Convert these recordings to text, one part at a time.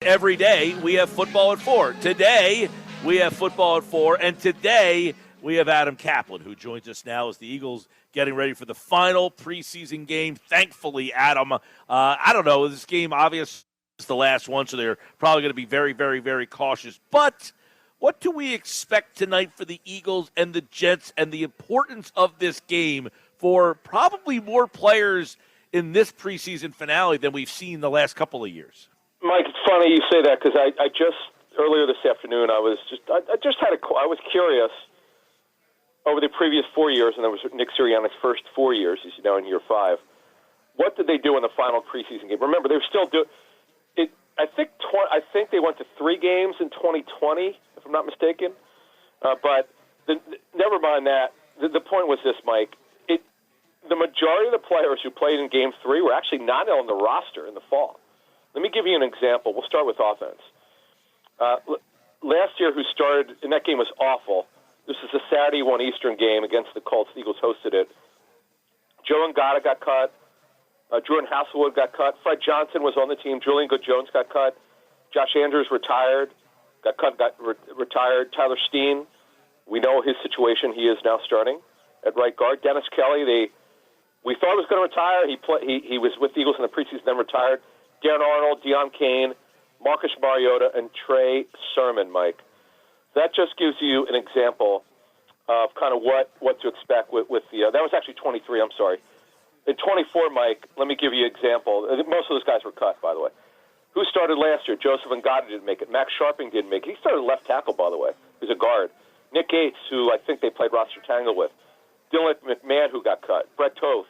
Every day we have football at 4. Today we have football at 4, and today we have Adam Caplan, who joins us now as the Eagles getting ready for the final preseason game. Thankfully, Adam, I don't know, this game obviously is the last one, so they're probably going to be very, very, very cautious. But what do we expect tonight for the Eagles and the Jets and the importance of this game for probably more players in this preseason finale than we've seen the last couple of years? Mike, it's funny you say that because I just earlier this afternoon I was curious over the previous 4 years, and that was Nick Sirianni's first 4 years. He's now in year 5. What did they do in the final preseason game? Remember, they were still doing it. I think they went to 3 games in 2020, if I'm not mistaken. But never mind that. The point was this, Mike. The majority of the players who played in Game 3 were actually not on the roster in the fall. Let me give you an example. We'll start with offense. Last year, who started, and that game was awful. This is a Saturday 1 Eastern game against the Colts. The Eagles hosted it. Joe Ngata got cut. Jordan Hasselwood got cut. Fred Johnson was on the team. Julian Good-Jones got cut. Josh Andrews retired. Retired. Tyler Steen, we know his situation. He is now starting at right guard. Dennis Kelly, we thought he was going to retire. He was with the Eagles in the preseason, then retired. Darren Arnold, Deion Kane, Marcus Mariota, and Trey Sermon, Mike. That just gives you an example of kind of what to expect with the that was actually 23, I'm sorry. In 24, Mike, let me give you an example. Most of those guys were cut, by the way. Who started last year? Joseph Ngata didn't make it. Max Sharping didn't make it. He started left tackle, by the way. He's a guard. Nick Gates, who I think they played roster tangle with. Dylan McMahon, who got cut. Brett Toth,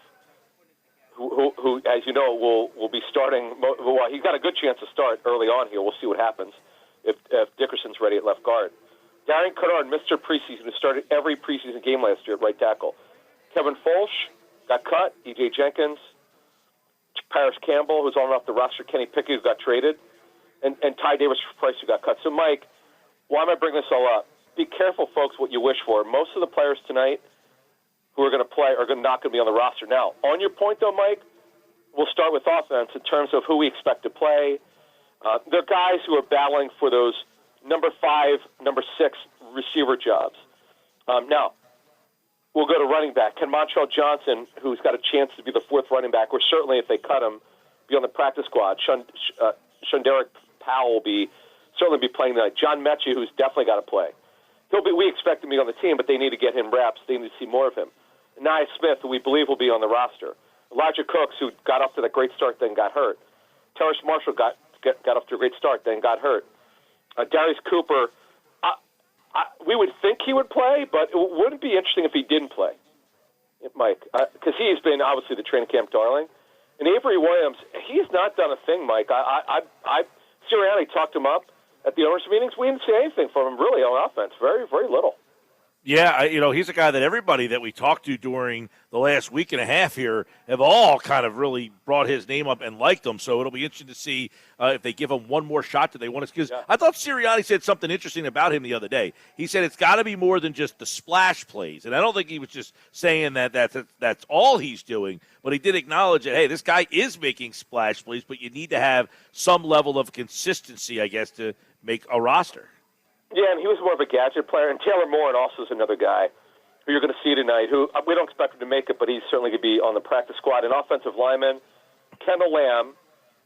who, as you know, will be starting. Well, he's got a good chance to start early on here. We'll see what happens if Dickerson's ready at left guard. Darian Kennard, Mr. Preseason, who started every preseason game last year at right tackle. Kevin Folsch got cut. E.J. Jenkins. Paris Campbell, who's on off the roster. Kenny Pickett, who got traded. And Ty Davis-Price, who got cut. So, Mike, why am I bringing this all up? Be careful, folks, what you wish for. Most of the players tonight who are going to play are not going to be on the roster. Now, on your point, though, Mike, we'll start with offense in terms of who we expect to play. There are guys who are battling for those number 5, number 6 receiver jobs. Now, we'll go to running back. Can Montrell Johnson, who's got a chance to be the 4th running back, or certainly if they cut him, be on the practice squad. Shunderick Powell will certainly be playing tonight. John Mechie, who's definitely got to play. We expect him to be on the team, but they need to get him reps. They need to see more of him. Nia Smith, who we believe will be on the roster. Elijah Cooks, who got off to that great start, then got hurt. Terrace Marshall got off to a great start, then got hurt. Darius Cooper, we would think he would play, but it wouldn't be interesting if he didn't play, Mike, because he's been obviously the training camp darling. And Avery Williams, he's not done a thing, Mike. Sirianni talked him up at the owners' meetings. We didn't see anything from him really on offense. Very, very little. Yeah, he's a guy that everybody that we talked to during the last week and a half here have all kind of really brought his name up and liked him. So it'll be interesting to see if they give him one more shot. Do they want to? Because I thought Sirianni said something interesting about him the other day. He said it's got to be more than just the splash plays, and I don't think he was just saying that's all he's doing. But he did acknowledge that, hey, this guy is making splash plays, but you need to have some level of consistency, I guess, to make a roster. Yeah, and he was more of a gadget player. And Taylor Moore also is another guy who you're going to see tonight, who we don't expect him to make it, but he's certainly going to be on the practice squad. An offensive lineman, Kendall Lamb,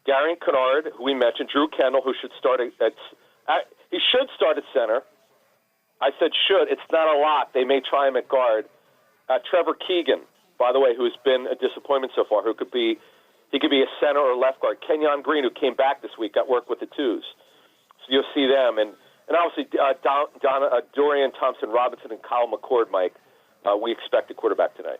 Darian Kennard, who we mentioned, Drew Kendall, who should start he should start at center. I said should. It's not a lot. They may try him at guard. Trevor Keegan, by the way, who has been a disappointment so far, he could be a center or left guard. Kenyon Green, who came back this week, got work with the twos. So you'll see them. And obviously, Dorian Thompson-Robinson and Kyle McCord, Mike, we expect a quarterback tonight.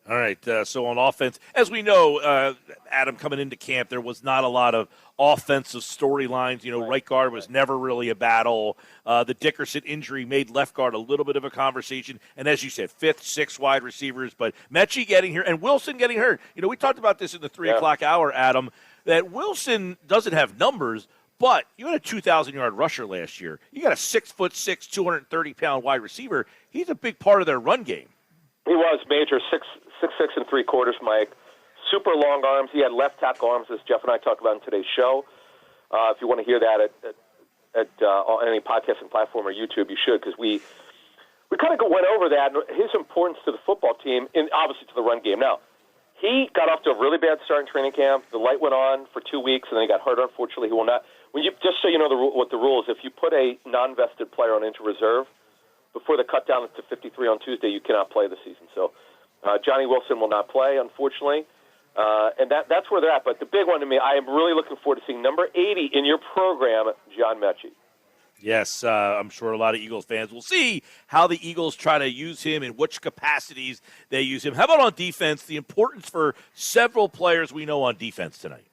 All right, so on offense, as we know, Adam, coming into camp, there was not a lot of offensive storylines. Right guard was never really a battle. The Dickerson injury made left guard a little bit of a conversation. And as you said, 5th, 6th wide receivers, but Mechie getting here and Wilson getting hurt. We talked about this in the 3 o'clock hour, Adam, that Wilson doesn't have numbers, but you had a 2,000-yard rusher last year. You got a 6'6", 230-pound wide receiver. He's a big part of their run game. He was major, 6'6" and 3/4, Mike. Super long arms. He had left tackle arms, as Jeff and I talked about in today's show. If you want to hear that on any podcasting platform or YouTube, you should, because we kind of went over that and his importance to the football team and obviously to the run game. Now, he got off to a really bad start in training camp. The light went on for 2 weeks, and then he got hurt. Unfortunately, he will not. Just so you know what the rule is, if you put a non-vested player on injured reserve before the cut down to 53 on Tuesday, you cannot play the season. So Johnny Wilson will not play, unfortunately, and that's where they're at. But the big one to me, I am really looking forward to seeing number 80 in your program, John Mechie. Yes, I'm sure a lot of Eagles fans will see how the Eagles try to use him and which capacities they use him. How about on defense, the importance for several players we know on defense tonight?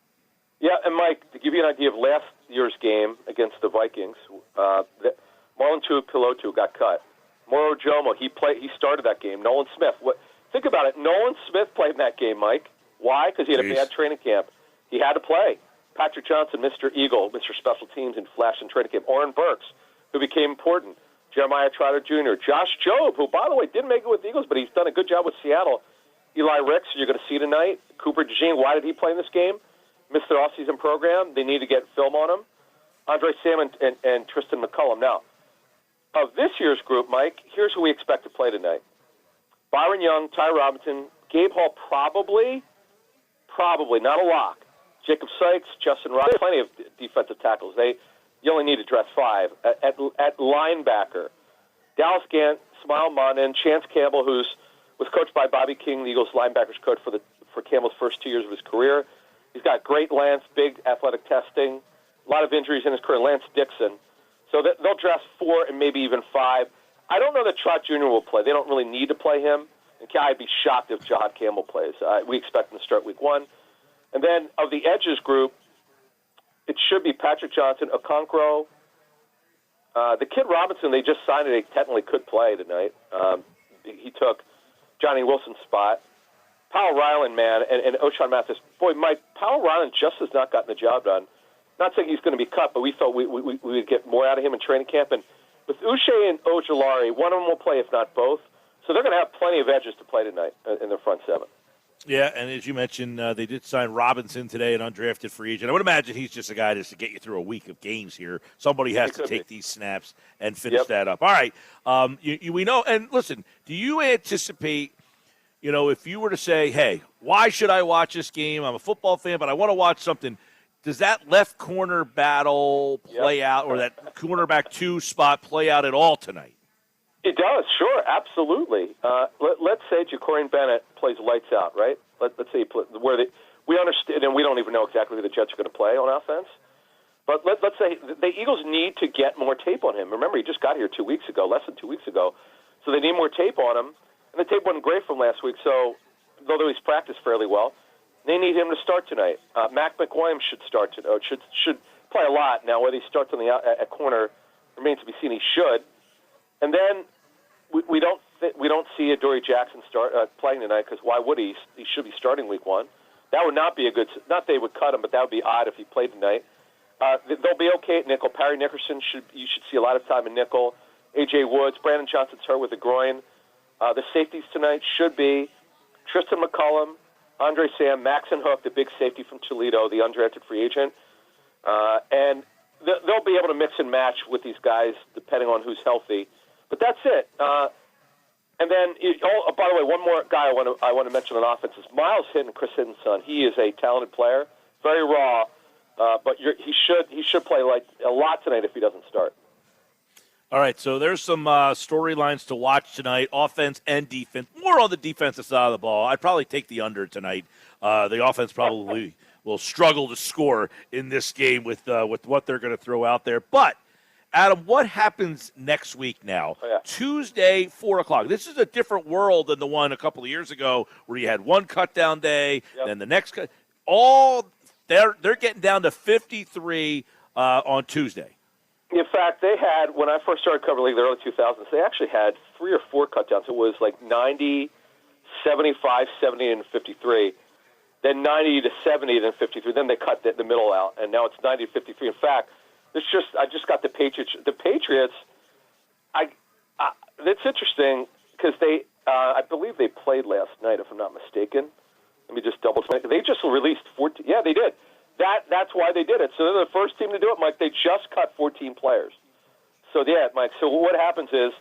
Yeah, and Mike, to give you an idea of last year's game against the Vikings, Marlon Tuipulotu got cut. Moro Jomo, he started that game. Nolan Smith. Think about it. Nolan Smith played in that game, Mike. Why? Because he had a bad training camp. He had to play. Patrick Johnson, Mr. Eagle, Mr. Special Teams, and Flash in training camp. Oren Burks, who became important. Jeremiah Trotter Jr., Josh Jobe, who, by the way, didn't make it with the Eagles, but he's done a good job with Seattle. Eli Ricks, you're going to see tonight. Cooper DeJean, why did he play in this game? Missed their offseason program. They need to get film on him. Andre Sam and Tristan McCullum. Now, of this year's group, Mike, here's who we expect to play tonight. Byron Young, Ty Robinson, Gabe Hall probably, not a lock. Jacob Sykes, Justin Ross, plenty of defensive tackles. You only need to dress 5. At linebacker, Dallas Gant, Smile Monin, Chance Campbell, who was coached by Bobby King, the Eagles linebackers coach for Campbell's first 2 years of his career. He's got great Lance, big athletic testing, a lot of injuries in his career. Lance Dixon. So they'll dress 4 and maybe even 5. I don't know that Trot Jr. will play. They don't really need to play him. And I'd be shocked if Jahad Campbell plays. We expect him to start week 1. And then of the edges group, it should be Patrick Johnson, Okonkwo. The kid Robinson, they just signed it. They technically could play tonight. He took Johnny Wilson's spot. Powell Ryland, man, and O'Shawn Mathis. Boy, Mike, Powell Ryland just has not gotten the job done. Not saying he's going to be cut, but we thought we would get more out of him in training camp. And with Uche and Ojulari, one of them will play, if not both. So they're going to have plenty of edges to play tonight in their front 7. Yeah, and as you mentioned, they did sign Robinson today, an undrafted free agent. I would imagine he's just a guy just to get you through a week of games here. Somebody has to take these snaps and finish that up. All right, we know. And listen, do you anticipate, if you were to say, hey, why should I watch this game? I'm a football fan, but I want to watch something. Does that left corner battle play out, or that cornerback 2 spot play out at all tonight? It does, sure, absolutely. Let's say Jacorian Bennett plays lights out, right? Let's say we understand, and we don't even know exactly who the Jets are going to play on offense. But let's say the Eagles need to get more tape on him. Remember, he just got here 2 weeks ago, less than 2 weeks ago, so they need more tape on him. And the tape wasn't great from last week, so although he's practiced fairly well, they need him to start tonight. Mac McWilliams should start tonight. Should play a lot now. Whether he starts on at corner remains to be seen. He should, and then. We don't see Adoree Jackson playing tonight because why would he? He should be starting week 1. That would not be a good. Not they would cut him, but that would be odd if he played tonight. They'll be okay at nickel. Perry Nickerson you should see a lot of time in nickel. A.J. Woods, Brandon Johnson's hurt with a groin. The safeties tonight should be Tristan McCullum, Andre Sam, Maxon Hook, the big safety from Toledo, the undrafted free agent, and they'll be able to mix and match with these guys depending on who's healthy. But that's it. And then, by the way, one more guy I want to mention on offense is Miles Hinton, Chris Hinton's son. He is a talented player, very raw, but he should play like a lot tonight if he doesn't start. All right, so there's some storylines to watch tonight, offense and defense. More on the defensive side of the ball. I'd probably take the under tonight. The offense probably will struggle to score in this game with what they're going to throw out there, but. Adam, what happens next week now? Oh, yeah. Tuesday, 4 o'clock. This is a different world than the one a couple of years ago where you had one cut-down day, then the next cut. They're getting down to 53 on Tuesday. In fact, they had, when I first started covering the league in the early 2000s, they actually had 3 or 4 cut-downs. It was like 90, 75, 70, and 53. Then 90 to 70, then 53. Then they cut the middle out, and now it's 90 to 53. In fact, I just got the Patriots. The Patriots, it's interesting because I believe they played last night, if I'm not mistaken. Let me just double check. They just released 14. Yeah, they did. That's why they did it. So they're the first team to do it, Mike. They just cut 14 players. So, yeah, Mike, so what happens is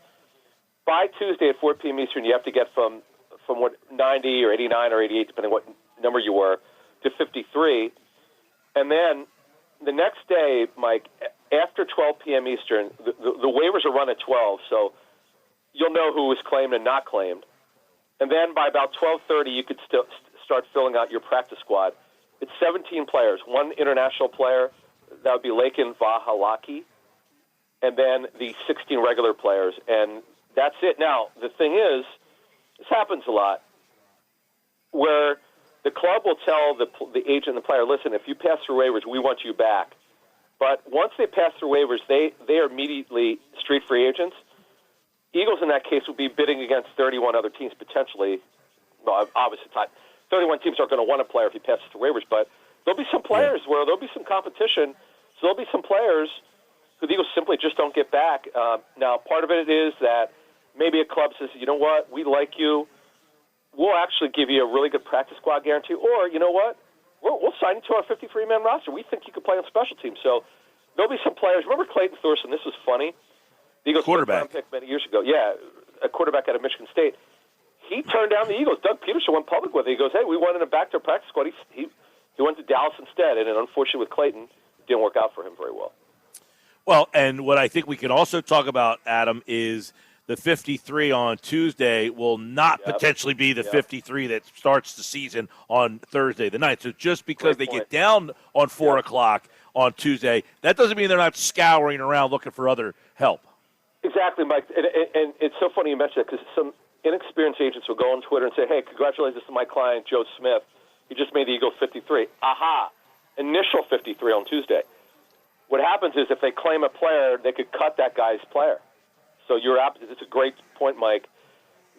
by Tuesday at 4 p.m. Eastern, you have to get from what, 90 or 89 or 88, depending what number you were, to 53. And then the next day, Mike, after 12 p.m. Eastern, the waivers are run at 12, so you'll know who was claimed and not claimed. And then by about 12:30, you could start filling out your practice squad. It's 17 players, one international player, that would be Lakin Vahalaki, and then the 16 regular players, and that's it. Now, the thing is, this happens a lot, where the club will tell the agent and the player, listen, if you pass through waivers, we want you back. But once they pass through waivers, they are immediately street free agents. Eagles, in that case, will be bidding against 31 other teams potentially. Well, obviously, 31 teams aren't going to want a player if he passes through waivers, but there'll be some players where there'll be some competition. So there'll be some players who the Eagles simply just don't get back. Now, part of it is that maybe a club says, you know what, we like you. We'll actually give you a really good practice squad guarantee. Or, you know what, we'll sign you to our 53-man roster. We think you could play on special teams. So there'll be some players. Remember Clayton Thorson? This was funny. The Eagles quarterback pick many years ago. Yeah, a quarterback out of Michigan State. He turned down the Eagles. Doug Peterson went public with it. He goes, hey, we wanted him back to our practice squad. He went to Dallas instead, and unfortunately with Clayton, it didn't work out for him very well. Well, and what I think we can also talk about, Adam, is the 53 on Tuesday will not potentially be the 53 that starts the season on Thursday the 9th. So just because they get down on 4 o'clock on Tuesday, that doesn't mean they're not scouring around looking for other help. Exactly, Mike. And it's so funny you mention it because some inexperienced agents will go on Twitter and say, hey, congratulations to my client, Joe Smith. He just made the Eagles 53. Aha, initial 53 on Tuesday. What happens is if they claim a player, they could cut that guy's player. So it's a great point, Mike.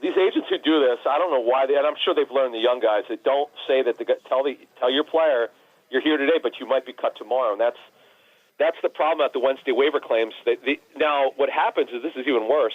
These agents who do this, I don't know why, and I'm sure they've learned, the young guys, that don't say that tell your player you're here today, but you might be cut tomorrow. And that's the problem at the Wednesday waiver claims. Now, what happens is this is even worse.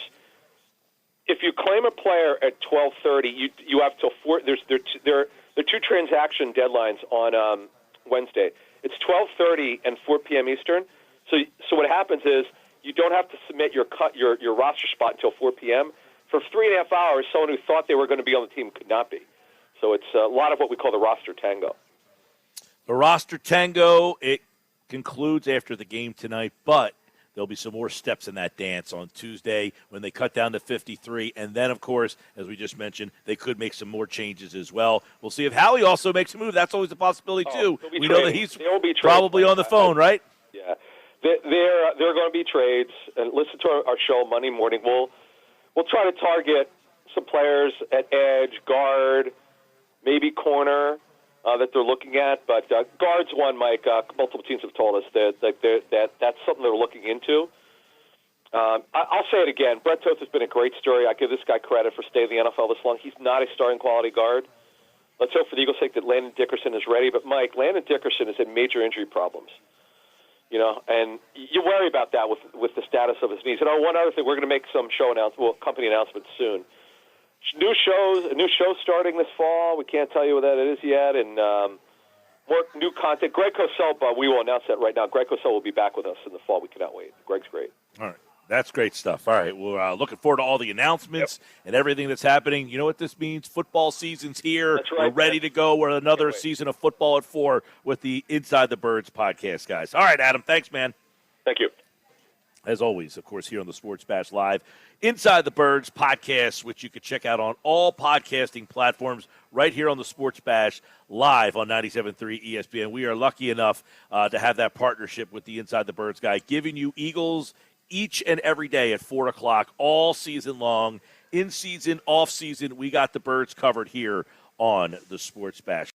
If you claim a player at 12:30, you have till 4. There are two transaction deadlines on Wednesday. It's 12:30 and 4 p.m. Eastern. So what happens is you don't have to submit your roster spot until 4 p.m. For 3.5 hours, someone who thought they were going to be on the team could not be. So it's a lot of what we call the roster tango. The roster tango, it concludes after the game tonight, but there'll be some more steps in that dance on Tuesday when they cut down to 53. And then, of course, as we just mentioned, they could make some more changes as well. We'll see if Howie also makes a move. That's always a possibility, too. We know that he's probably on the phone, right? Yeah. There are going to be trades. And listen to our show Monday morning. We'll try to target some players at edge, guard, maybe corner that they're looking at. But guard's one, Mike. Multiple teams have told us that that's something they're looking into. I'll say it again. Brett Toth has been a great story. I give this guy credit for staying in the NFL this long. He's not a starting quality guard. Let's hope for the Eagles' sake that Landon Dickerson is ready. But, Mike, Landon Dickerson has had major injury problems. You know, and you worry about that with the status of his knees. And one other thing, we're going to make some company announcements soon. A new show starting this fall. We can't tell you what that is yet, and more new content. Greg Cosell, we will announce that right now. Greg Cosell will be back with us in the fall. We cannot wait. Greg's great. All right. That's great stuff. All right, we're looking forward to all the announcements and everything that's happening. You know what this means? Football season's here. That's right, we're ready to go. We're another season of Football at 4 with the Inside the Birds podcast, guys. All right, Adam, thanks, man. Thank you. As always, of course, here on the Sports Bash Live, Inside the Birds podcast, which you can check out on all podcasting platforms right here on the Sports Bash Live on 97.3 ESPN. We are lucky enough to have that partnership with the Inside the Birds guy, giving you Eagles each and every day at 4 o'clock all season long. In season, off season, we got the Birds covered here on the Sports Bash.